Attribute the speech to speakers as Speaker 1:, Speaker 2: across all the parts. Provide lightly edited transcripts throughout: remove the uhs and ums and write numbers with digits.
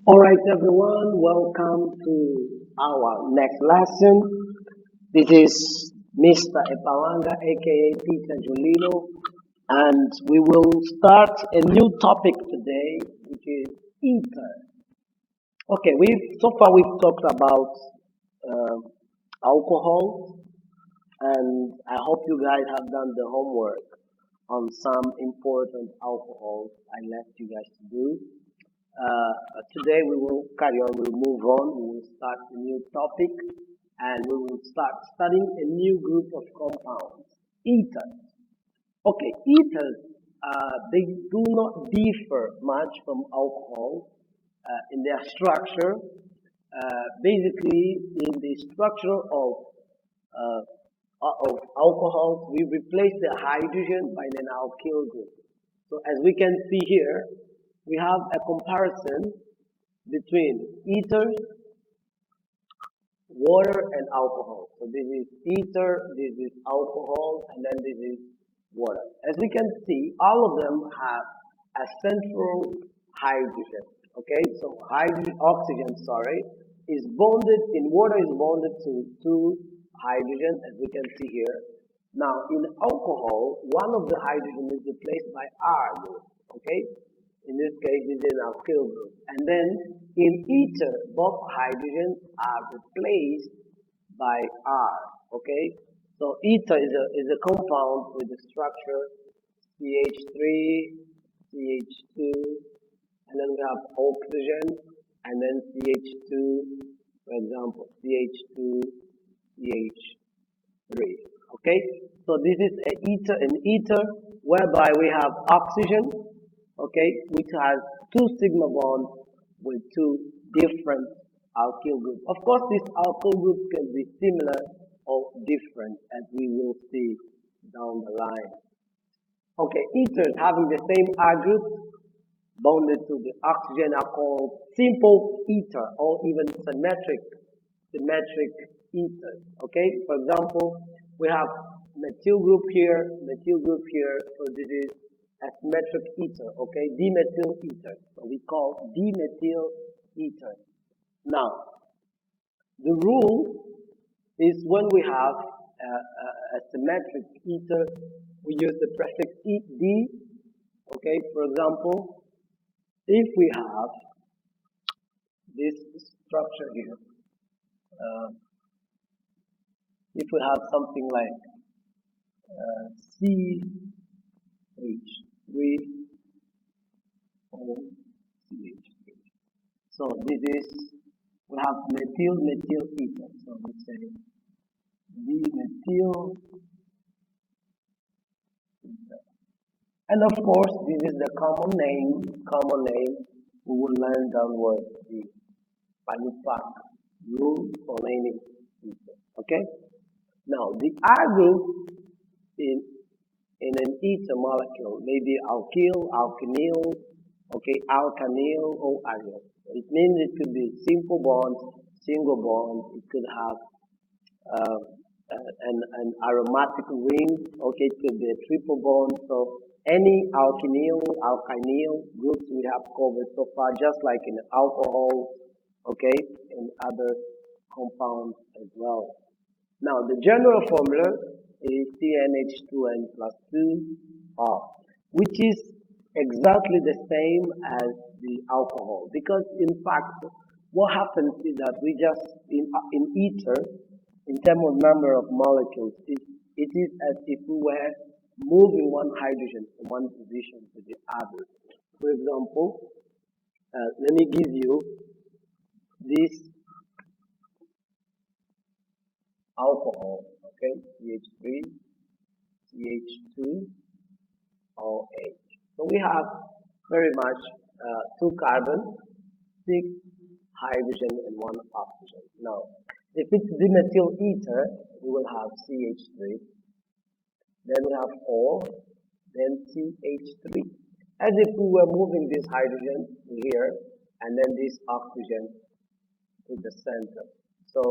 Speaker 1: All right, everyone, welcome to our next lesson. This is Mr. Epawanga, aka Teacher Julino, and we will start a new topic today, which is ether. Okay, we've talked about uh, alcohol, and I hope you guys have done the homework on some important alcohols I left you guys to do. Today we will carry on, we'll move on, we will start a new topic and we will start studying a new group of compounds, ethers. Okay, ethers, they do not differ much from alcohol in their structure. Basically, in the structure uh, of alcohol, we replace the hydrogen by an alkyl group. So as we can see here, we have a comparison between ethers, water, and alcohol. So this is ether, this is alcohol, and then this is water. As we can see, all of them have a central hydrogen. Okay, so oxygen, sorry, is bonded in water is bonded to two hydrogen, as we can see here. Now, in alcohol, one of the hydrogen is replaced by R group. Okay, in this case, this is an alkyl group. And then in ether, both hydrogens are replaced by R. Okay, so ether is a compound with the structure CH3, CH2, and then we have oxygen, and then CH2, for example, CH2, CH3. Okay, so this is an ether whereby we have oxygen, okay, which has two sigma bonds with two different alkyl groups. Of course, these alkyl groups can be similar or different, as we will see down the line. Okay, ethers having the same R group bonded to the oxygen are called simple ether or even symmetric ethers. Okay, for example, we have methyl group here, so this is a symmetric ether, okay, dimethyl ether. So we call dimethyl ether. Now, the rule is when we have a symmetric ether, we use the prefix D, okay, for example, if we have this structure here, if we have something like CH3 or CH3. So this is, we have methyl ether. So we say dimethyl ether. And of course, this is the common name we will learn downwards, the Panupak rule for naming ether. Okay? Now, the R group in an ether molecule may be alkyl, alkenyl, okay, alkanyl, or aryl. It means it could be simple bond, single bond. It could have an aromatic ring. Okay, it could be a triple bond. So any alkynyl groups we have covered so far, just like in alcohol, okay, and other compounds as well. Now, the general formula is CnH2n plus 2R, which is exactly the same as the alcohol. Because, in fact, what happens is that we just, in ether, in terms of number of molecules, it is as if we were moving one hydrogen from one position to the other. For example, let me give you this alcohol, okay, CH3, CH2, OH. So we have very much two carbons, 6 hydrogen, and 1 oxygen. Now, if it's dimethyl ether, we will have CH3, then we have O, then CH3. As if we were moving this hydrogen here, and then this oxygen to the center. So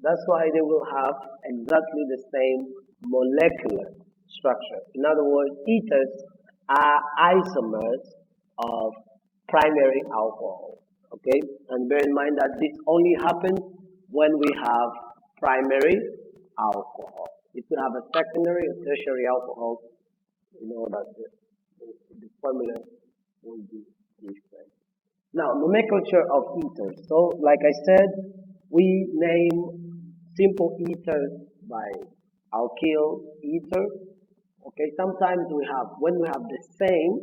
Speaker 1: that's why they will have exactly the same molecular structure. In other words, ethers are isomers of primary alcohol. Okay, and bear in mind that this only happens when we have primary alcohol. If we have a secondary or tertiary alcohol, you know that the formula will be different. Now, nomenclature of ethers. So, like I said, we name simple ethers by alkyl ether. Okay, sometimes when we have the same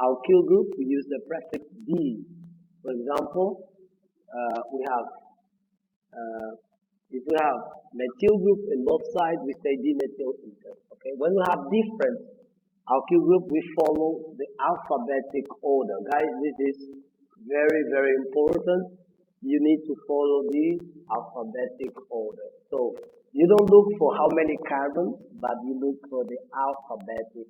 Speaker 1: alkyl group, we use the prefix D. For example, we have uh, if we have methyl group in both sides, we say dimethyl ether. Okay, when we have different alkyl group, we follow the alphabetic order. Guys, this is very, very important. You need to follow the alphabetic order. So you don't look for how many carbons, but you look for the alphabetic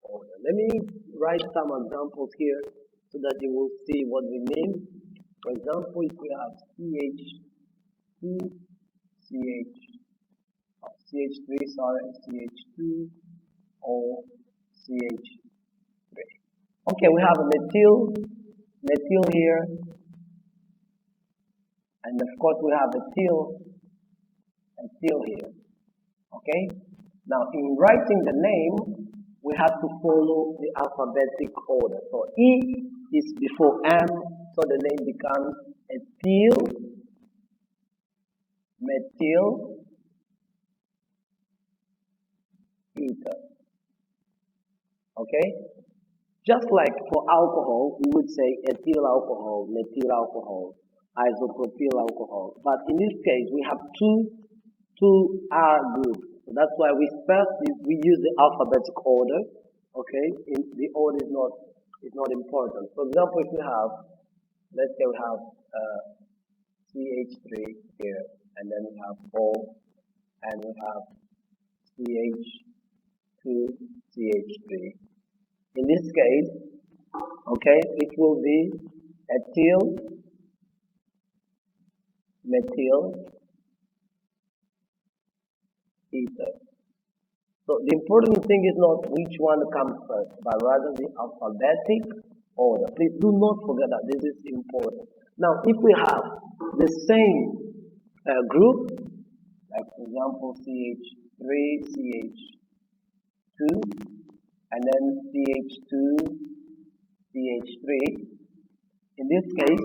Speaker 1: order. Let me write some examples here so that you will see what we mean. For example, if we have CH2, CH3, sorry, CH2, or CH3. Okay, we have a methyl here, and of course we have ethyl here. Okay, now in writing the name, we have to follow the alphabetic order. So E is before M, so the name becomes ethyl, methyl, ether. Okay, just like for alcohol, we would say ethyl alcohol, methyl alcohol, isopropyl alcohol. But in this case, we have two R groups. So that's why we use the alphabetic order. Okay, the order is not important. For example, if we have, let's say we have CH3 here, and then we have O, and we have CH2, CH3. In this case, okay, it will be ethyl, methyl, ether. So the important thing is not which one comes first, but rather the alphabetic order. Please do not forget that this is important. Now, if we have the same group, like for example CH3, CH2, and then CH2, CH3, in this case,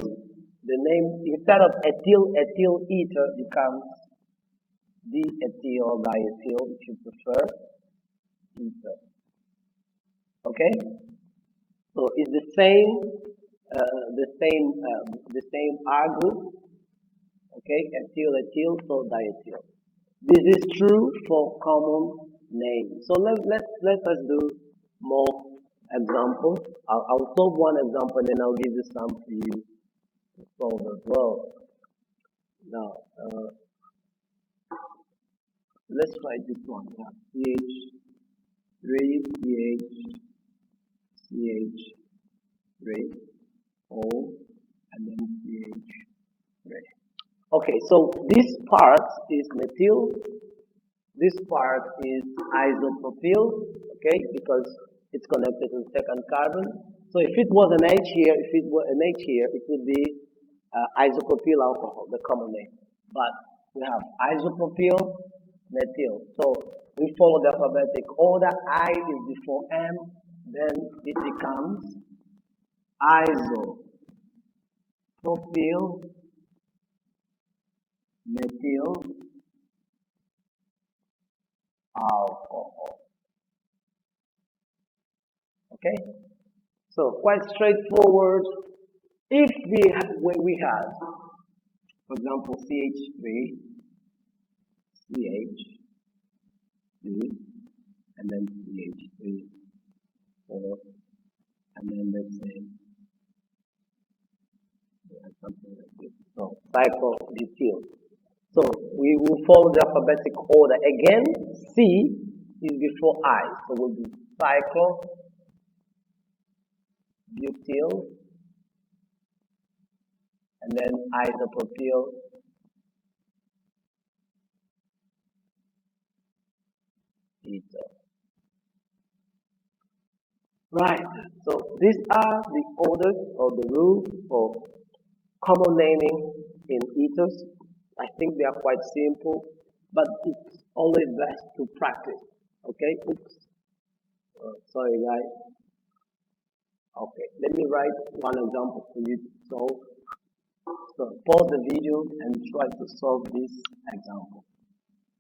Speaker 1: the name, instead of ethyl ether becomes diethyl or diethyl, if you prefer, ether. Okay, so it's the same R group. Okay, ethyl, so diethyl. This is true for common names. So let us do more examples. I'll solve one example and then I'll give you some for you to solve as well. Now, let's try this one. CH3, CH3, O, and then CH3. Okay, so this part is methyl, this part is isopropyl, okay, because it's connected to the second carbon. So if it was an H here, it would be isopropyl alcohol, the common name. But we have isopropyl, methyl. So we follow the alphabetic order. I is before M, then it becomes isopropyl, methyl alcohol. Okay, so quite straightforward. If we have, for example, CH3, CH2, and then CH3, 4, and then let's say something like this. So cyclobutyl. So we will follow the alphabetic order. Again, C is before I. So we'll do cyclobutyl, and then isopropyl, ether. Right. So these are the orders or the rules for common naming in ethos. I think they are quite simple, but it's always best to practice. Okay. Oops. Sorry, guys. Okay. Let me write one example for you to solve. So pause the video and try to solve this example.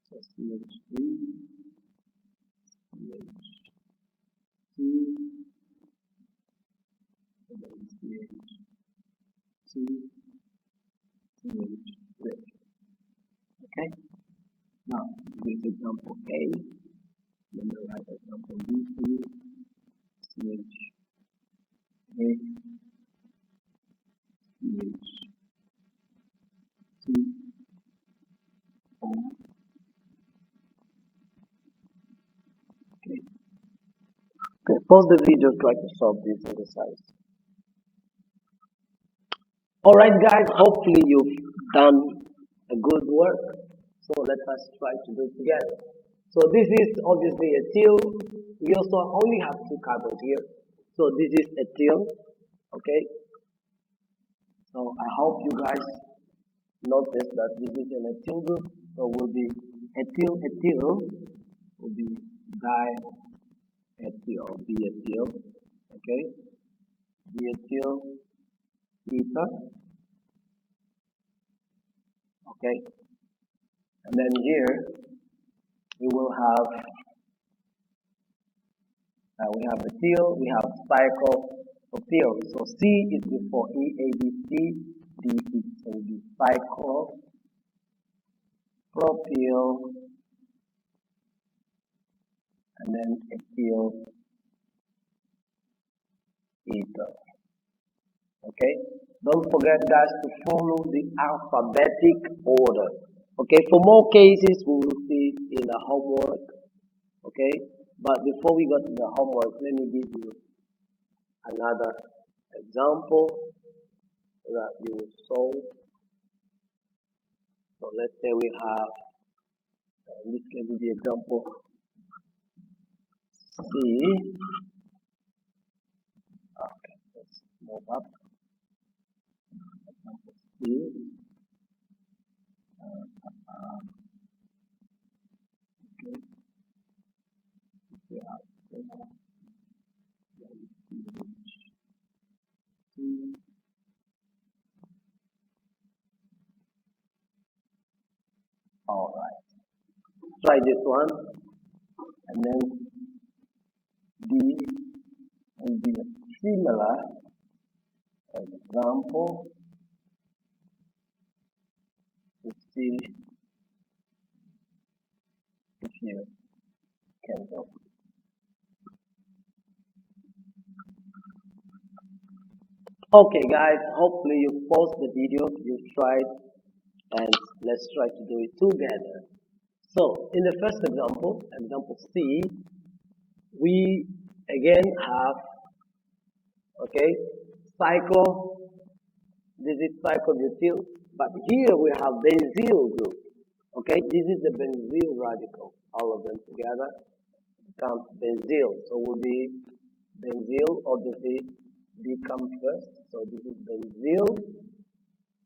Speaker 1: So CH3, CH2, and then CH2, CH3. Okay. Now, this example A, let me write example B for you. CH A, CH2, O. Okay. Okay. Pause the video, try to solve this exercise. Alright guys, hopefully you've done a good work. So let us try to do it together. So this is obviously ethyl. We also only have two carbons here. So this is ethyl. Okay. So I hope you guys notice that this is an ethyl group. So will be ethyl will be diethyl, ethyl. Okay. Ethyl ether. Okay. And then here we will have ethyl, we have cyclopropyl. So C is before E, A, B, C, D, E. So it will be cyclopropyl and then ethyl ether. Okay? Don't forget guys to follow the alphabetic order. Okay, for more cases we will see in the homework. Okay, but before we go to the homework, let me give you another example that you will solve. So let's say we have, in this case will be example C. Okay, let's move up. Example C. Okay. All right. Try this one, and then D will be a similar example to see if you can go. Okay guys, hopefully you paused the video, you tried, and let's try to do it together. So in the first example, example C, we again have, okay, cycle, this is cyclobutyl, but here we have benzyl group. Okay, this is the benzyl radical, all of them together become benzyl. So will be benzyl, obviously B comes first, so this is benzyl.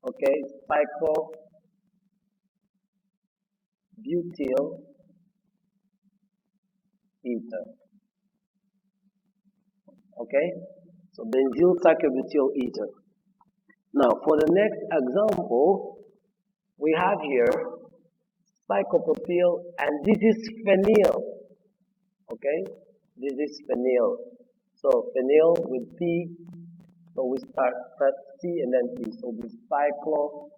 Speaker 1: Okay, cyclobutyl ether. Okay, so benzyl cyclobutyl ether. Now for the next example, we have here cyclopropyl, and this is phenyl. Okay, this is phenyl. So phenyl with P, so we start first C and then P. So this cyclopropyl,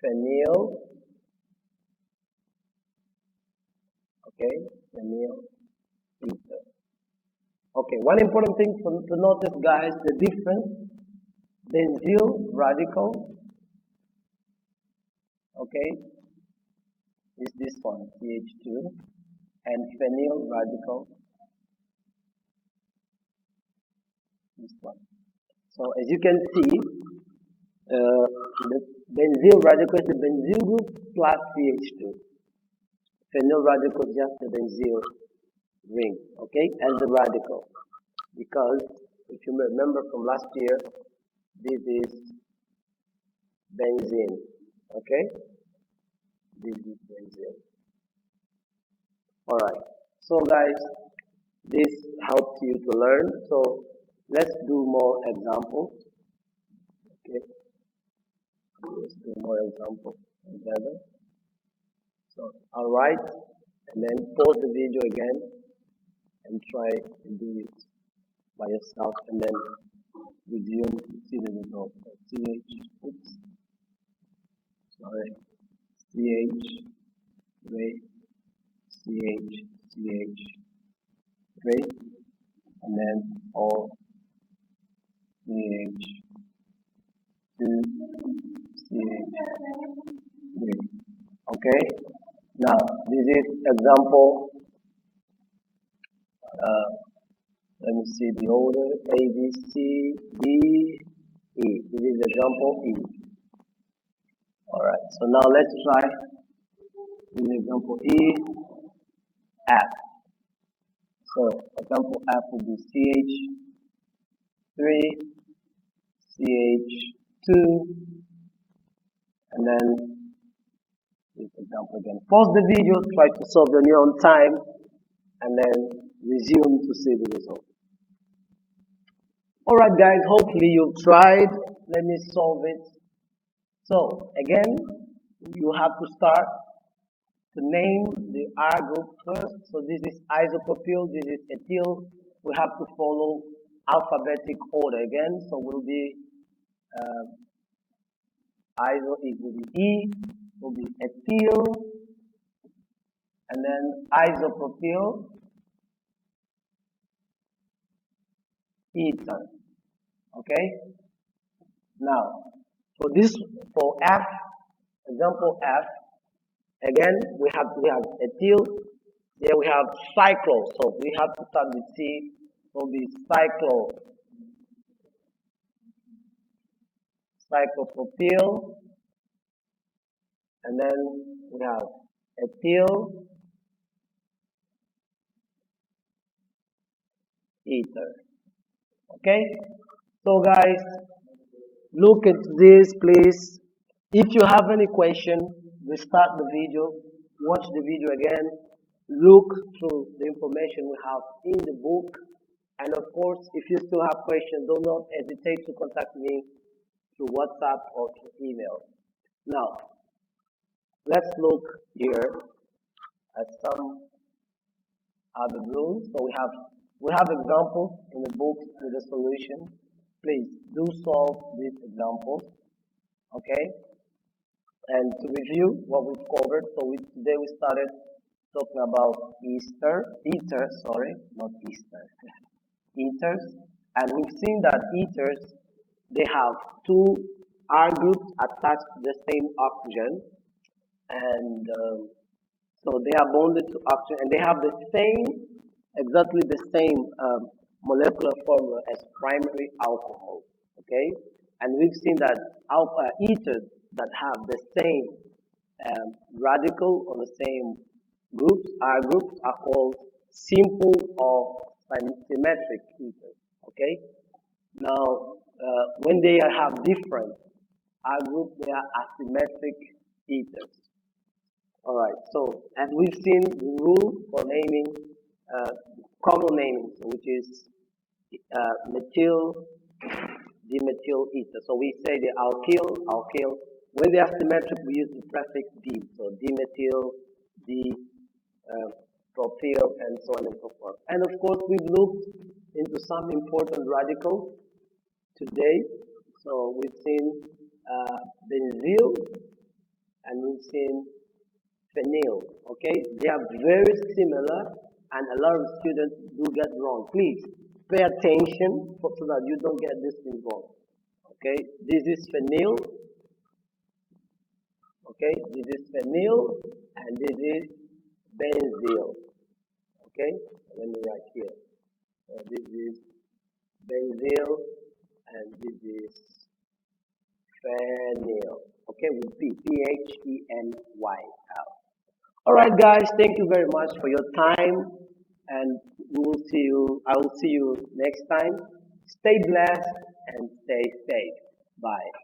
Speaker 1: phenyl, okay, phenyl ether. Okay, one important thing to notice guys, the difference, benzyl radical, okay, is this one, CH2, and phenyl radical, this one. So as you can see, the benzyl radical is the benzyl group plus CH2. Phenyl radical is just the benzyl ring, okay, as the radical. Because if you remember from last year, this is benzene, okay? This is benzene. Alright, so guys, this helps you to learn. So let's do more examples. Okay, let's do more examples together. So I'll write and then pause the video again and try to do it by yourself and then resume to see the result. Oops, sorry, wait, wait, and then all CH, 2, CH3. Okay, now this is example, let me see the order, A, B, C, D, E. This is example E. Alright, so now let's try this example E, F. So example F will be CH3, CH2, and then this example again. Pause the video, try to solve on your own time, and then resume to see the result. Alright guys, hopefully you've tried. Let me solve it. So again, you have to start to name the R group first. So this is isopropyl, this is ethyl. We have to follow alphabetic order again. So we'll be iso, it will be E, will be ethyl, and then isopropyl, ether. Okay? Now, for F, example F, again we have ethyl, then we have cyclo, so we have to start with C, so will be cyclopropyl, and then we have ethyl, ether. Okay, so guys, look at this please. If you have any question, restart the video, watch the video again, look through the information we have in the book, and of course, if you still have questions, do not hesitate to contact me through WhatsApp or through email. Now, let's look here at some other rules. So we have examples in the book with the solution. Please do solve these examples. Okay? And to review what we've covered, so today we started talking about ethers, and we've seen that ethers, they have two R groups attached to the same oxygen, and so they are bonded to oxygen, and they have exactly the same molecular formula as primary alcohol. Okay, and we've seen that ethers that have the same radical or the same groups, R groups, are called simple or symmetric ethers. Okay, now when they have different R groups, they are asymmetric ethers. Alright, so as we've seen the rule for naming common naming, which is methyl, dimethyl ether. So we say the alkyl. When they are symmetric, we use the prefix D. So dimethyl, propyl, and so on and so forth. And of course, we've looked into some important radicals today. So we've seen benzyl, and we've seen phenyl. Okay, they are very similar, and a lot of students do get wrong. Please pay attention so that you don't get this thing wrong. Okay, this is phenyl. Okay, this is phenyl, and this is benzyl. Okay, let me write here. So this is benzyl, and this is phenyl. Okay, with P-H-E-N-Y-L. All right, guys, thank you very much for your time, and we will see you. I will see you next time. Stay blessed and stay safe. Bye.